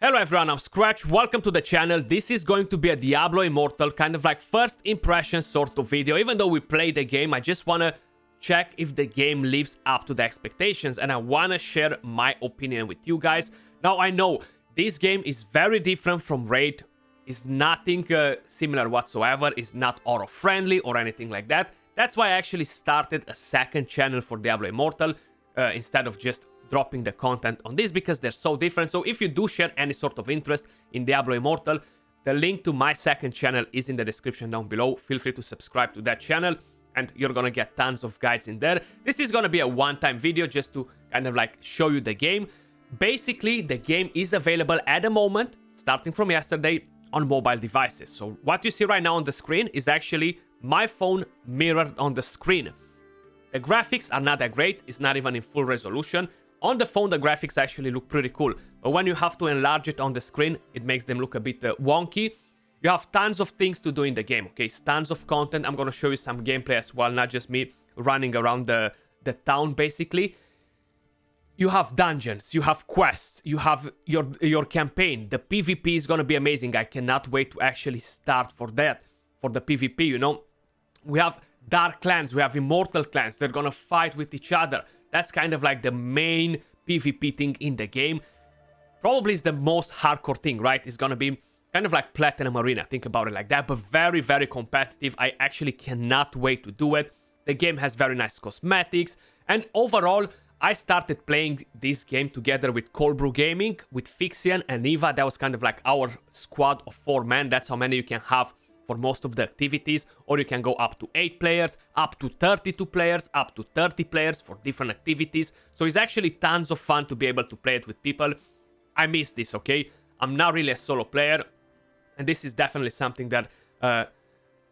Hello everyone, I'm Skratch, welcome to the channel. This is going to be a Diablo Immortal kind of like first impression sort of video. Even though we played the game, I just want to check if the game lives up to the expectations and I want to share my opinion with you guys. Now I know this game is very different from Raid, is nothing similar whatsoever, is not horror friendly or anything like that. That's why I actually started a second channel for Diablo Immortal instead of just dropping the content on this because they're so different. So if you do share any sort of interest in Diablo Immortal, the link to my second channel is in the description down below. Feel free to subscribe to that channel and you're gonna get tons of guides in there. This is gonna be a one-time video just to kind of like show you the game. Basically, the game is available at the moment, starting from yesterday, on mobile devices. So what you see right now on the screen is actually my phone mirrored on the screen. The graphics are not that great, it's not even in full resolution. On the phone, the graphics actually look pretty cool, but when you have to enlarge it on the screen, it makes them look a bit wonky. You have tons of things to do in the game, okay? Tons of content. I'm gonna show you some gameplay as well, not just me running around the town, basically. You have dungeons, you have quests, you have your campaign. The PvP is gonna be amazing. I cannot wait to actually start for that, for the PvP, you know? We have dark clans, we have immortal clans. They're gonna fight with each other. That's kind of like the main PvP thing in the game. Probably is the most hardcore thing, right? It's gonna be kind of like Platinum Arena, think about it like that, but very, very competitive. I actually cannot wait to do it. The game has very nice cosmetics, and overall, I started playing this game together with Cold Brew Gaming, with Fixian and Eva. That was kind of like our squad of 4 men. That's how many you can have for most of the activities, or you can go up to 8 players, up to 32 players, up to 30 players for different activities. So it's actually tons of fun to be able to play it with people. I miss this, okay? I'm not really a solo player, and this is definitely something that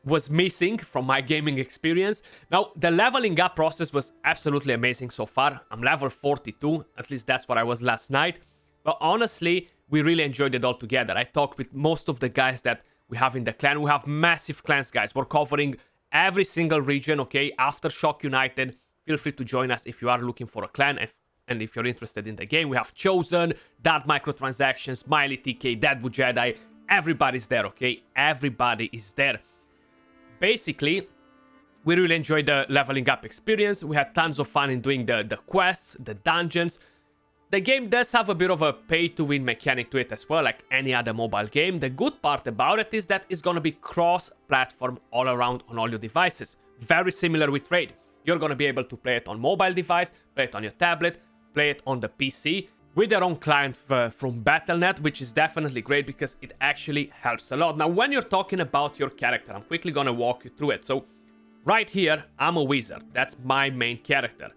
was missing from my gaming experience. Now, the leveling up process was absolutely amazing so far. I'm level 42, at least that's what I was last night. But honestly, we really enjoyed it all together. I talked with most of the guys that we have in the clan. We have massive clans, guys. We're covering every single region, okay? Aftershock United. Feel free to join us if you are looking for a clan and if you're interested in the game. We have Chosen, Dark Microtransactions, Smiley TK, Deadwood Jedi. Everybody's there, okay? Everybody is there. Basically, we really enjoyed the leveling up experience. We had tons of fun in doing the quests, the dungeons. The game does have a bit of a pay-to-win mechanic to it as well, like any other mobile game. The good part about it is that it's going to be cross-platform all around on all your devices. Very similar with Raid. You're going to be able to play it on mobile device, play it on your tablet, play it on the PC, with their own client from Battle.net, which is definitely great because it actually helps a lot. Now, when you're talking about your character, I'm quickly going to walk you through it. So, right here, I'm a wizard. That's my main character.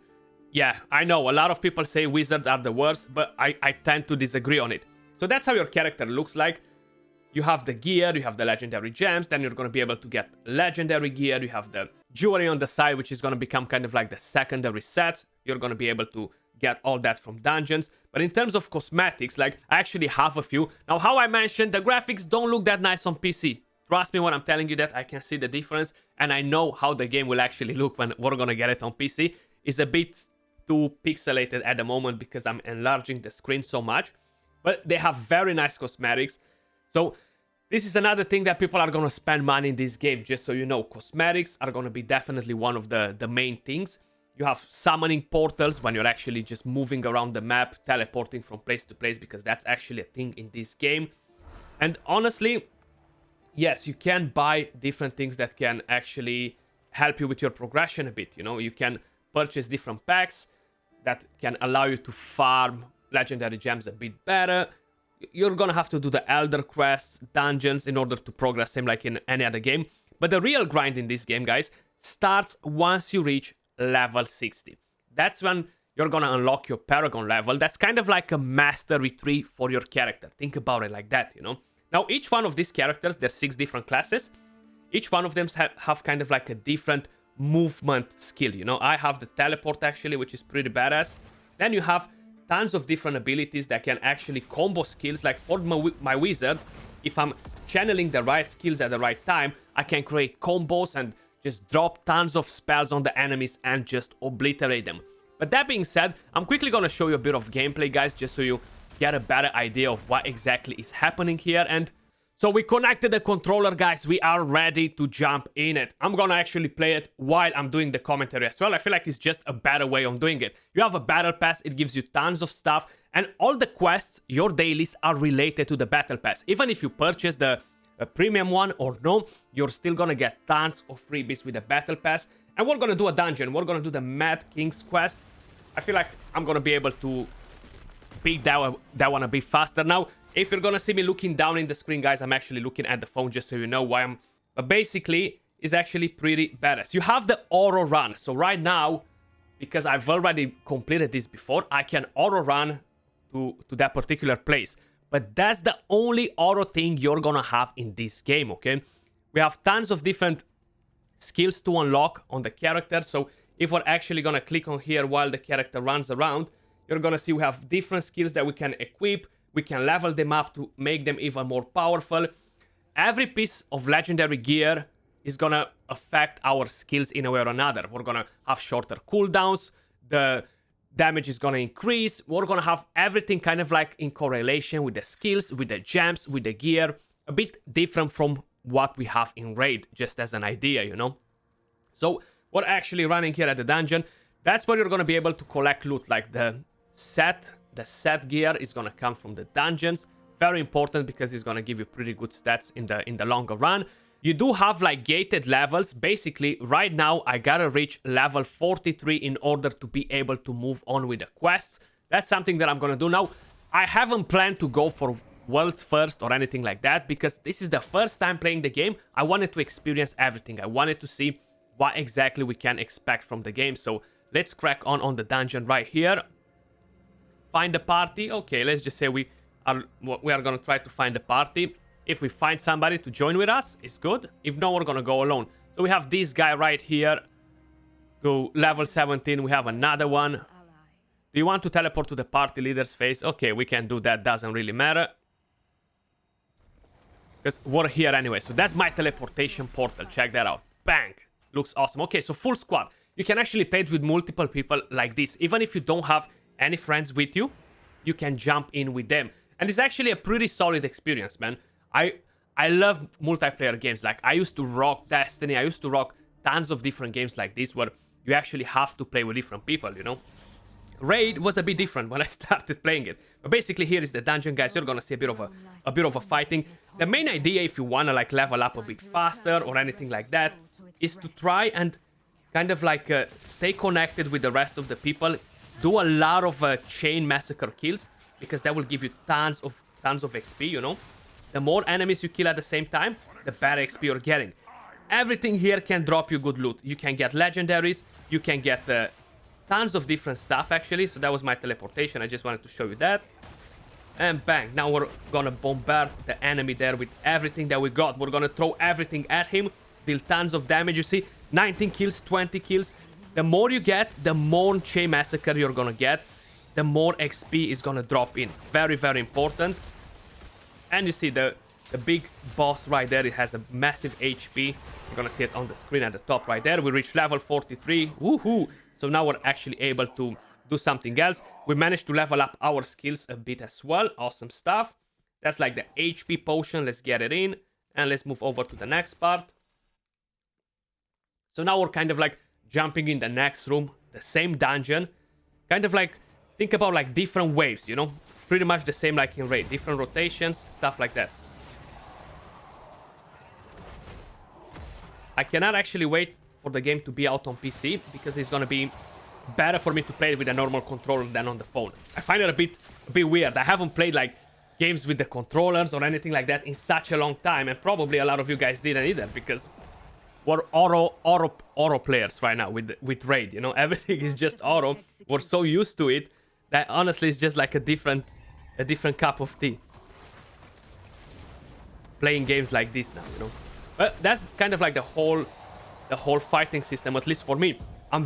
Yeah, I know, a lot of people say wizards are the worst, but I tend to disagree on it. So that's how your character looks like. You have the gear, you have the legendary gems, then you're going to be able to get legendary gear. You have the jewelry on the side, which is going to become kind of like the secondary sets. You're going to be able to get all that from dungeons. But in terms of cosmetics, like, I actually have a few. Now, how I mentioned, the graphics don't look that nice on PC. Trust me when I'm telling you that, I can see the difference. And I know how the game will actually look when we're going to get it on PC. It's a bit too pixelated at the moment because I'm enlarging the screen so much, but they have very nice cosmetics. So this is another thing that people are going to spend money in this game, just so you know. Cosmetics are going to be definitely one of the main things. You have summoning portals when you're actually just moving around the map, teleporting from place to place, because that's actually a thing in this game. And honestly, yes, you can buy different things that can actually help you with your progression a bit, you know. You can purchase different packs that can allow you to farm legendary gems a bit better. You're gonna have to do the elder quests, dungeons in order to progress, same like in any other game. But the real grind in this game, guys, starts once you reach level 60. That's when you're gonna unlock your Paragon level. That's kind of like a mastery tree for your character. Think about it like that, you know. Now, each one of these characters, there's 6 different classes. Each one of them have kind of like a different movement skill, you know. I have the teleport actually, which is pretty badass. Then you have tons of different abilities that can actually combo skills. Like for my wizard, if I'm channeling the right skills at the right time, I can create combos and just drop tons of spells on the enemies and just obliterate them. But that being said, I'm quickly gonna show you a bit of gameplay, guys, just so you get a better idea of what exactly is happening here. And so we connected the controller, guys. We are ready to jump in it. I'm gonna actually play it while I'm doing the commentary as well. I feel like it's just a better way of doing it. You have a battle pass, it gives you tons of stuff, and all the quests, your dailies, are related to the battle pass. Even if you purchase the premium one or no, you're still gonna get tons of freebies with the battle pass. And we're gonna do a dungeon. We're gonna do the Mad King's quest. I feel like I'm gonna be able to beat that one a bit faster. Now, if you're gonna see me looking down in the screen, guys, I'm actually looking at the phone just so you know why I'm... But basically, it's actually pretty badass. You have the auto run. So right now, because I've already completed this before, I can auto run to that particular place. But that's the only auto thing you're gonna have in this game, okay? We have tons of different skills to unlock on the character. So if we're actually gonna click on here while the character runs around, you're gonna see we have different skills that we can equip. We can level them up to make them even more powerful. Every piece of legendary gear is gonna affect our skills in a way or another. We're gonna have shorter cooldowns. The damage is gonna increase. We're gonna have everything kind of like in correlation with the skills, with the gems, with the gear. A bit different from what we have in Raid, just as an idea, you know? So we're actually running here at the dungeon. That's where you're gonna be able to collect loot, like the set gear is gonna come from the dungeons. Very important because it's gonna give you pretty good stats in the longer run. You do have like gated levels. Basically, right now I gotta reach level 43 in order to be able to move on with the quests. That's something that I'm gonna do now. I haven't planned to go for worlds first or anything like that because this is the first time playing the game. I wanted to experience everything. I wanted to see what exactly we can expect from the game. So let's crack on the dungeon right here. Find the party. Okay, let's just say we are gonna try to find the party. If we find somebody to join with us, it's good. If not, we're gonna go alone. So we have this guy right here to level 17. We have another one. Do you want to teleport to the party leader's face? Okay, we can do that. Doesn't really matter because we're here anyway. So that's my teleportation portal. Check that out. Bang. Looks awesome. Okay, so full squad. You can actually play it with multiple people like this. Even if you don't have any friends with you, you can jump in with them. And it's actually a pretty solid experience, man. I love multiplayer games. Like, I used to rock Destiny. I used to rock tons of different games like this where you actually have to play with different people, you know? Raid was a bit different when I started playing it. But basically, here is the dungeon, guys. You're gonna see a bit of a fighting. The main idea, if you wanna like level up a bit faster or anything like that, is to try and kind of like stay connected with the rest of the people. Do a lot of chain massacre kills because that will give you tons of XP, you know? The more enemies you kill at the same time, the better XP you're getting. Everything here can drop you good loot. You can get legendaries, you can get tons of different stuff actually. So that was my teleportation. I just wanted to show you that. And bang, now we're gonna bombard the enemy there with everything that we got. We're gonna throw everything at him, deal tons of damage. You see, 19 kills, 20 kills. The more you get, the more chain massacre you're gonna get, the more XP is gonna drop in. Very, very important. And you see the big boss right there, it has a massive HP. You're gonna see it on the screen at the top right there. We reached level 43. Woohoo! So now we're actually able to do something else. We managed to level up our skills a bit as well. Awesome stuff. That's like the HP potion. Let's get it in. And let's move over to the next part. So now we're kind of like jumping in the next room. The same dungeon. Kind of like, think about like different waves, you know? Pretty much the same like in Raid. Different rotations, stuff like that. I cannot actually wait for the game to be out on PC because it's gonna be better for me to play it with a normal controller than on the phone. I find it a bit weird. I haven't played like games with the controllers or anything like that in such a long time, and probably a lot of you guys didn't either because we're auto players right now with Raid. You know, everything is just auto. We're so used to it that honestly it's just like a different cup of tea playing games like this now, you know. But that's kind of like the whole fighting system, at least for me. I'm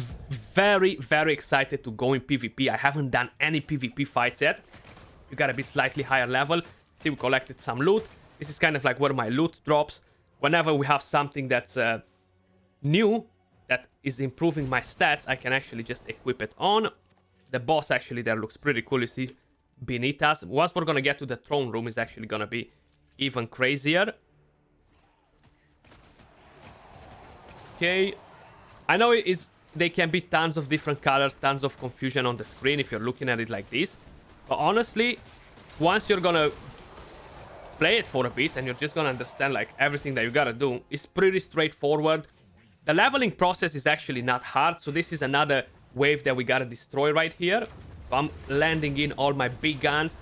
very, very excited to go in PvP. I haven't done any PvP fights yet. You gotta be slightly higher level. See, we collected some loot. This is kind of like where my loot drops. Whenever we have something that's new, that is improving my stats, I can actually just equip it on. The boss actually there looks pretty cool. You see beneath us. Once we're gonna get to the throne room, it's actually gonna be even crazier. Okay. I know they can be tons of different colors, tons of confusion on the screen if you're looking at it like this. But honestly, once you're gonna play it for a bit and you're just gonna understand like everything that you gotta do, it's pretty straightforward. The leveling process is actually not hard, so this is another wave that we gotta destroy right here. So I'm landing in all my big guns.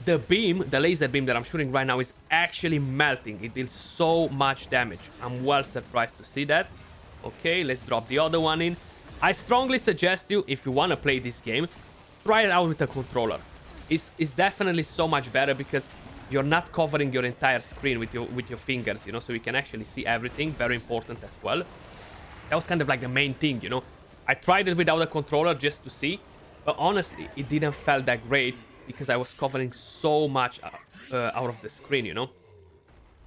The beam, the laser beam that I'm shooting right now is actually melting. It deals so much damage. I'm well surprised to see that. Okay, let's drop the other one in. I strongly suggest you, if you want to play this game, try it out with a controller. It's definitely so much better because you're not covering your entire screen with your fingers, you know, so you can actually see everything. Very important as well. That was kind of like the main thing, you know. I tried it without a controller just to see, but honestly, it didn't feel that great because I was covering so much out of the screen, you know.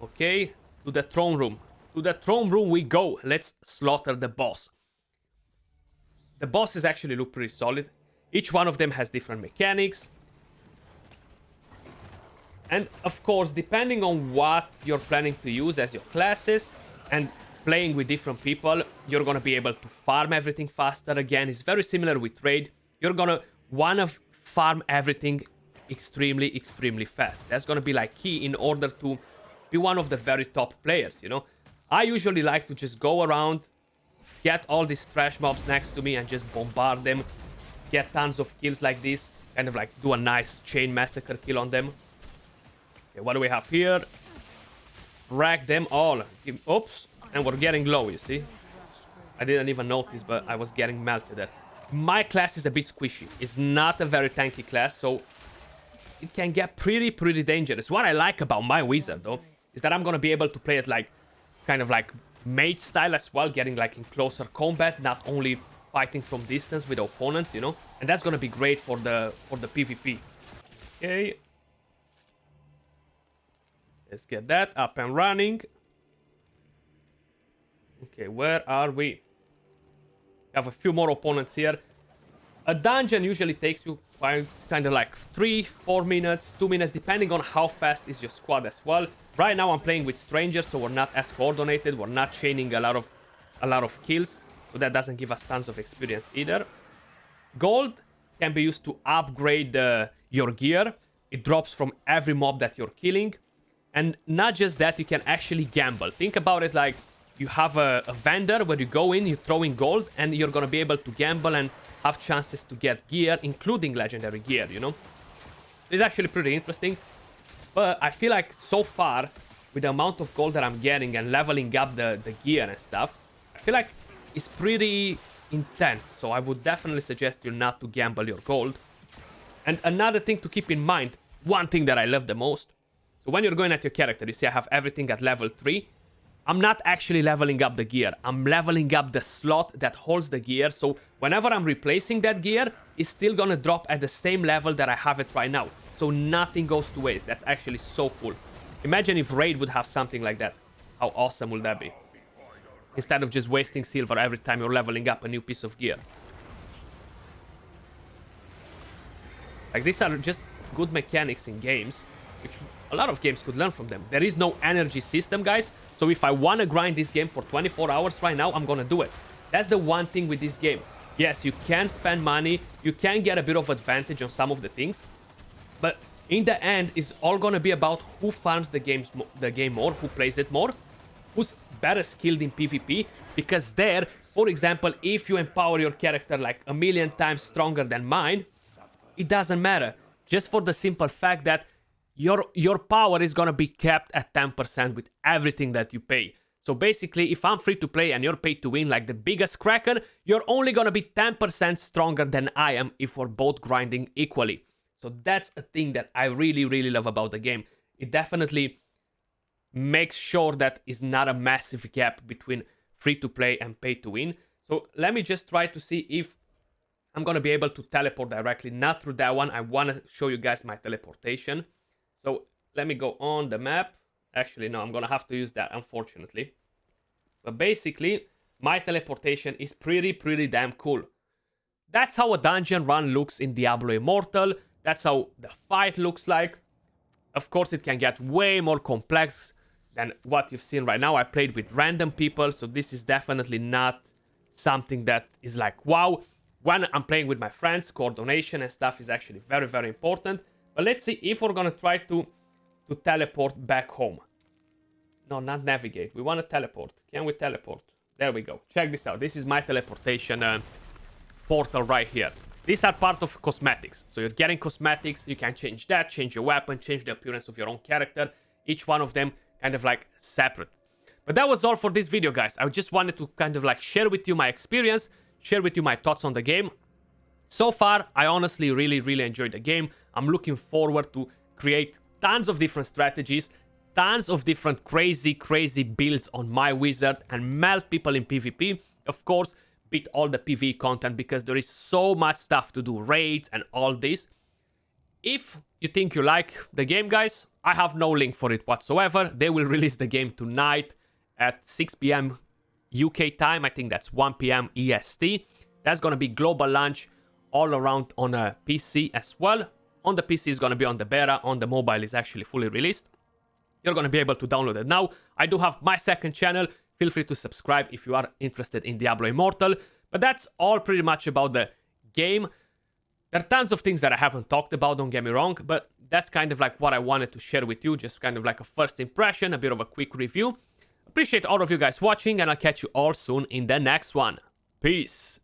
Okay, to the throne room. To the throne room we go. Let's slaughter the boss. The bosses actually look pretty solid. Each one of them has different mechanics. And of course, depending on what you're planning to use as your classes and playing with different people, you're gonna be able to farm everything faster. Again, it's very similar with trade. You're gonna wanna farm everything extremely fast. That's gonna be like key in order to be one of the very top players, you know. I usually like to just go around, get all these trash mobs next to me and just bombard them, get tons of kills like this, kind of like do a nice chain massacre kill on them. Okay, what do we have here? Wreck them all. Oops, and we're getting low, you see. I didn't even notice, but I was getting melted there. My class is a bit squishy. It's not a very tanky class, so it can get pretty dangerous. What I like about my wizard, though, is that I'm gonna be able to play it like kind of like mage style as well, getting like in closer combat, not only fighting from distance with opponents, you know. And that's gonna be great for the PvP. Okay, let's get that up and running. Okay, where are we? We have a few more opponents here. A dungeon usually takes you kind of like 3-4 minutes, 2 minutes, depending on how fast is your squad as well. Right now I'm playing with strangers, so we're not as coordinated. We're not chaining a lot of kills, so that doesn't give us tons of experience either. Gold can be used to upgrade your gear. It drops from every mob that you're killing. And not just that, you can actually gamble. Think about it like you have a vendor where you go in, you throw in gold, and you're gonna be able to gamble and have chances to get gear, including legendary gear, you know. It's actually pretty interesting. But I feel like so far, with the amount of gold that I'm getting and leveling up the gear and stuff, I feel like it's pretty intense. So I would definitely suggest you not to gamble your gold. And another thing to keep in mind, one thing that I love the most. So when you're going at your character, you see I have everything at level 3. I'm not actually leveling up the gear. I'm leveling up the slot that holds the gear. So whenever I'm replacing that gear, it's still gonna drop at the same level that I have it right now. So nothing goes to waste. That's actually so cool. Imagine if Raid would have something like that. How awesome would that be? Instead of just wasting silver every time you're leveling up a new piece of gear. Like, these are just good mechanics in games, which a lot of games could learn from them. There is no energy system, guys. So if I want to grind this game for 24 hours right now, I'm going to do it. That's the one thing with this game. Yes, you can spend money. You can get a bit of advantage on some of the things. But in the end, it's all going to be about who farms the game more, who plays it more, who's better skilled in PvP. Because there, for example, if you empower your character like a million times stronger than mine, it doesn't matter. Just for the simple fact that your power is gonna be kept at 10% with everything that you pay. So basically, if I'm free to play and you're paid to win like the biggest Kraken, you're only gonna be 10% stronger than I am if we're both grinding equally. So that's a thing that I really love about the game. It definitely makes sure that it's not a massive gap between free to play and pay to win. So let me just try to see if I'm gonna be able to teleport directly. Not through that one. I wanna show you guys my teleportation. So let me go on the map. Actually, no, I'm gonna have to use that, unfortunately. But basically, my teleportation is pretty damn cool. That's how a dungeon run looks in Diablo Immortal. That's how the fight looks like. Of course, it can get way more complex than what you've seen right now. I played with random people, so this is definitely not something that is like, wow. When I'm playing with my friends, coordination and stuff is actually very, very important. But let's see if we're gonna try to teleport back home. No, not navigate. We want to teleport. Can we teleport? There we go. Check this out. This is my teleportation portal right here. These are part of cosmetics. So you're getting cosmetics. You can change that, change your weapon, change the appearance of your own character. Each one of them kind of like separate. But that was all for this video, guys. I just wanted to kind of like share with you my experience, share with you my thoughts on the game. So far, I honestly really, really enjoyed the game. I'm looking forward to create tons of different strategies, tons of different crazy builds on my wizard and melt people in PvP. Of course, beat all the PvE content because there is so much stuff to do, raids and all this. If you think you like the game, guys, I have no link for it whatsoever. They will release the game tonight at 6 p.m. UK time. I think that's 1 p.m. EST. That's going to be global launch all around on a PC as well. On the PC is going to be on the beta. On the mobile is actually fully released. You're going to be able to download it now. I do have my second channel. Feel free to subscribe if you are interested in Diablo Immortal. But that's all pretty much about the game. There are tons of things that I haven't talked about, don't get me wrong, but that's kind of like what I wanted to share with you. Just kind of like a first impression, a bit of a quick review. Appreciate all of you guys watching, and I'll catch you all soon in the next one. Peace.